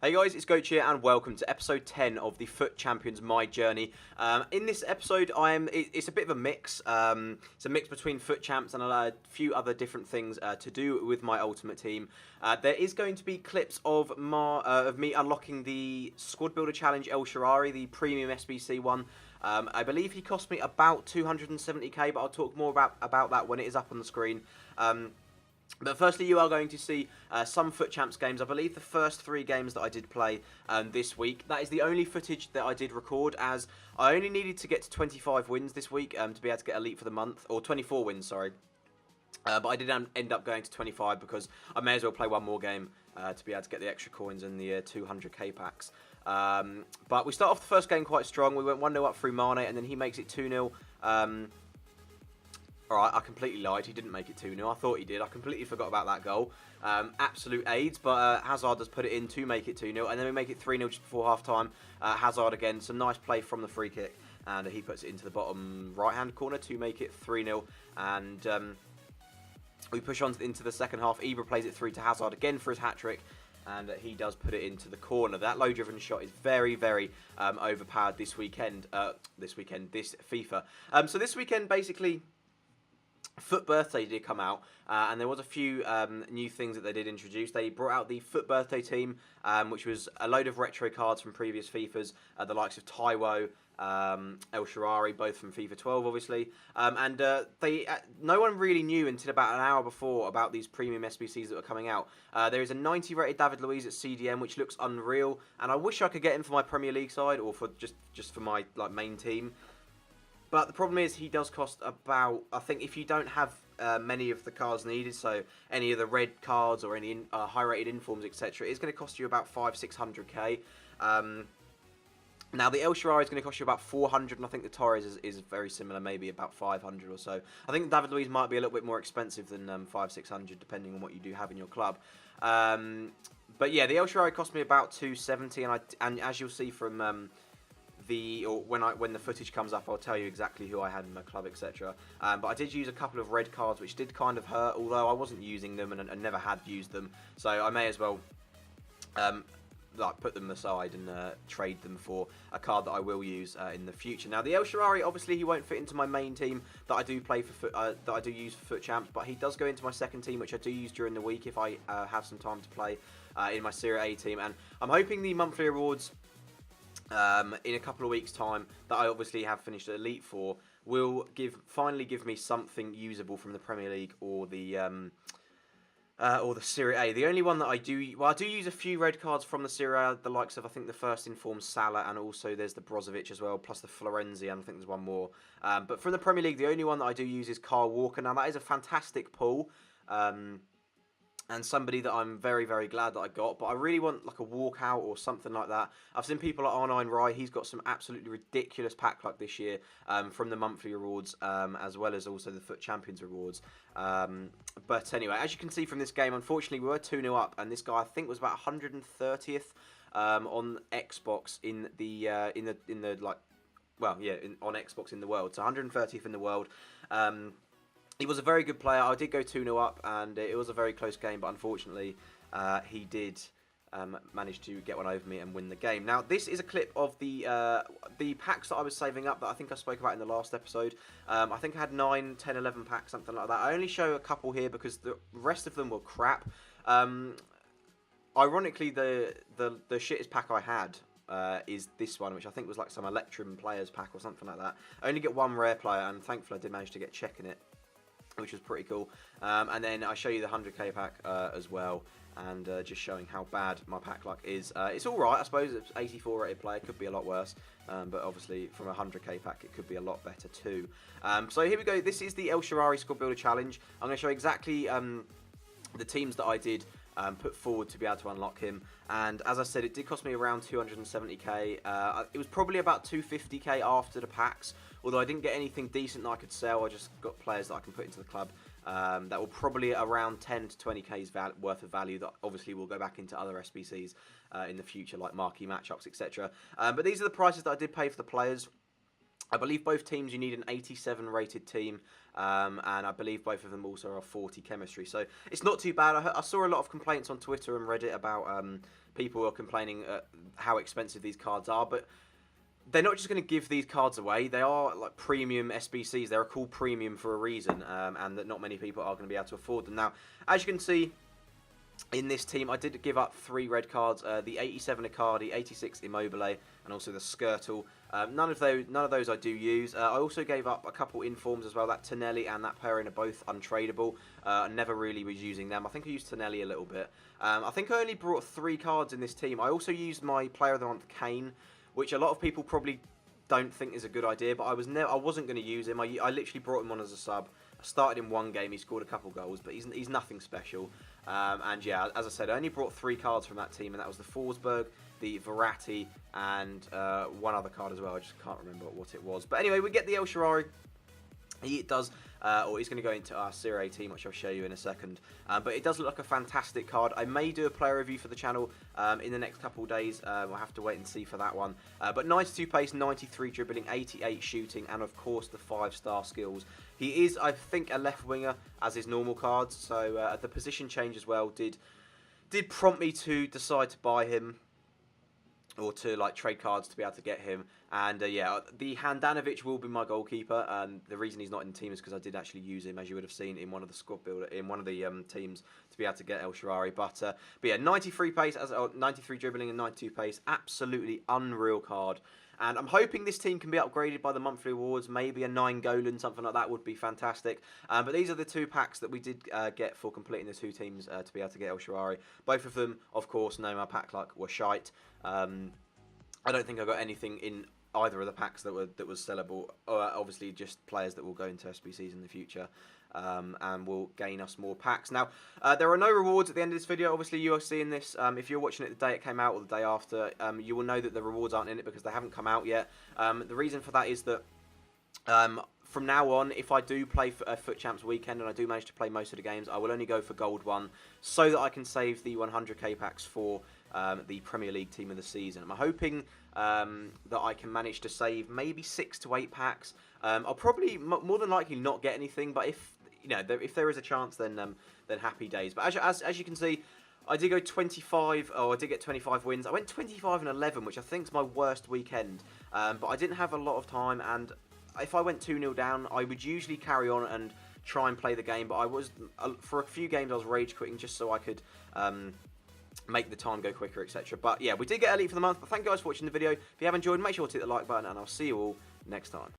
Hey guys, it's Goach here and welcome to episode 10 of the Foot Champions My Journey. In this episode, it's a bit of a mix. It's a mix between Foot Champs and a few other different things to do with my Ultimate Team. There is going to be clips of me unlocking the Squad Builder Challenge El Shaarawy, the premium SBC one. I believe he cost me about 270k, but I'll talk more about that when it is up on the screen. But firstly, you are going to see some Foot Champs games. I believe the first 3 games that I did play this week. That is the only footage that I did record, as I only needed to get to 25 wins this week to be able to get Elite for the month. Or 24 wins, sorry. But I did end up going to 25 because I may as well play one more game to be able to get the extra coins and the 200k packs. But we start off the first game quite strong. We went 1-0 up through Mane, and then he makes it 2-0. Alright, I completely lied. He didn't make it 2-0. I thought he did. I completely forgot about that goal. Absolute AIDS, but Hazard does put it in to make it 2-0. And then we make it 3-0 just before half-time. Hazard again, some nice play from the free kick. And he puts it into the bottom right-hand corner to make it 3-0. And we push on into the second half. Ibra plays it through to Hazard again for his hat-trick. And he does put it into the corner. That low-driven shot is very, very overpowered this weekend. This FIFA. So this weekend, basically, Foot Birthday did come out, and there was a few new things that they did introduce. They brought out the Foot Birthday team, which was a load of retro cards from previous FIFAs, the likes of Taiwo, El Shaarawy, both from FIFA 12, obviously. No one really knew until about an hour before about these premium SBCs that were coming out. There is a 90 rated David Luiz at CDM, which looks unreal, and I wish I could get him for my Premier League side or for just for my main team. But the problem is he does cost about, I think if you don't have many of the cards needed, so any of the red cards or any high-rated informs, etc., it's going to cost you about 500-600k. Now, the El Shaarawy is going to cost you about 400, and I think the Torres is very similar, maybe about 500 or so. I think David Luiz might be a little bit more expensive than 500-600, depending on what you do have in your club. But yeah, the El Shaarawy cost me about 270, and as you'll see from when the footage comes up, I'll tell you exactly who I had in my club, etc. But I did use a couple of red cards, which did kind of hurt, although I wasn't using them and never had used them. So I may as well put them aside and trade them for a card that I will use in the future. Now, the El Shaarawy, obviously, he won't fit into my main team that I do play for that I do use for Foot Champs, but he does go into my second team, which I do use during the week if I have some time to play in my Serie A team. And I'm hoping the monthly rewards in a couple of weeks' time that I obviously have finished Elite for will finally give me something usable from the Premier League or the Serie A. The only one that I do use a few red cards from the Serie A, the likes of I think the first informed Salah, and also there's the Brozovic as well, plus the Florenzi, and I think there's one more. But from the Premier League, the only one that I do use is Kyle Walker. Now that is a fantastic pull. And somebody that I'm very, very glad that I got. But I really want like a walkout or something like that. I've seen people like R9 Rye. He's got some absolutely ridiculous pack luck this year from the monthly rewards, as well as also the Foot Champions rewards. But anyway, as you can see from this game, unfortunately, we were 2-0 up. And this guy, I think, was about 130th on Xbox on Xbox in the world. So 130th in the world. He was a very good player. I did go 2-0 up, and it was a very close game, but unfortunately, he did manage to get one over me and win the game. Now, this is a clip of the packs that I was saving up that I think I spoke about in the last episode. I think I had 9, 10, 11 packs, something like that. I only show a couple here because the rest of them were crap. Ironically, the shittest pack I had is this one, which I think was like some Electrum Players pack or something like that. I only get one rare player, and thankfully I did manage to get Check in it, which was pretty cool. And then I show you the 100k pack as well, and just showing how bad my pack luck is. It's alright, I suppose. It's 84 rated player, could be a lot worse, but obviously from a 100k pack it could be a lot better too. So here we go. This is the El Shaarawy Squad Builder Challenge. I'm going to show exactly the teams that I did put forward to be able to unlock him, and as I said, it did cost me around 270k. It was probably about 250k after the packs, although I didn't get anything decent that I could sell. I just got players that I can put into the club that will probably around 10 to 20k's worth of value that obviously will go back into other SBCs in the future, like marquee matchups, etc. But these are the prices that I did pay for the players. I believe both teams you need an 87 rated team, and I believe both of them also are 40 chemistry. So it's not too bad. I saw a lot of complaints on Twitter and Reddit about people are complaining how expensive these cards are, but they're not just going to give these cards away. They are like premium SBCs. They're called premium for a reason, and that not many people are going to be able to afford them. Now, as you can see, in this team, I did give up 3 red cards: the 87 Icardi, 86 Immobile, and also the Skirtle. None of those I do use. I also gave up a couple informs as well. That Tonelli and that Perrin are both untradeable. I never really was using them. I think I used Tonelli a little bit. I think I only brought 3 cards in this team. I also used my Player of the Month Kane, which a lot of people probably don't think is a good idea, but I wasn't going to use him. I literally brought him on as a sub. I started in 1 game. He scored a couple goals, but he's nothing special. And yeah, as I said, I only brought 3 cards from that team, and that was the Forsberg, the Verratti, and 1 other card as well. I just can't remember what it was. But anyway, we get the El Shaarawy. He does, or he's going to go into our Serie A team, which I'll show you in a second. But it does look like a fantastic card. I may do a player review for the channel in the next couple of days. We'll have to wait and see for that one. But 92 pace, 93 dribbling, 88 shooting, and of course the 5-star skills. He is, I think, a left winger as his normal cards. So the position change as well did prompt me to decide to buy him, or to like trade cards to be able to get him. And yeah, the Handanovic will be my goalkeeper. The reason he's not in the team is because I did actually use him, as you would have seen in one of the squad builder, in one of the teams, to be able to get El Shaarawy. But yeah, 93 pace, 93 dribbling and 92 pace, absolutely unreal card. And I'm hoping this team can be upgraded by the monthly awards. Maybe a 9 Golan, something like that would be fantastic. But these are the 2 packs that we did get for completing the 2 teams to be able to get El Shaarawy. Both of them, of course, no, my pack luck were shite. I don't think I got anything in either of the packs that was sellable. Obviously, just players that will go into SBCs in the future. And will gain us more packs. Now, there are no rewards at the end of this video. Obviously, you are seeing this. If you're watching it the day it came out or the day after, you will know that the rewards aren't in it because they haven't come out yet. The reason for that is that from now on, if I do play Foot Champs weekend and I do manage to play most of the games, I will only go for Gold 1 so that I can save the 100k packs for the Premier League Team of the Season. I'm hoping that I can manage to save maybe 6 to 8 packs. I'll probably more than likely not get anything, but if if there is a chance, then happy days. But as you can see, I did go 25. Oh, I did get 25 wins. I went 25 and 11, which I think is my worst weekend. But I didn't have a lot of time, and if I went 2-0 down, I would usually carry on and try and play the game. But I was for a few games I was rage quitting just so I could make the time go quicker, etc. But yeah, we did get Elite for the month. But thank you guys for watching the video. If you have enjoyed, make sure to hit the like button, and I'll see you all next time.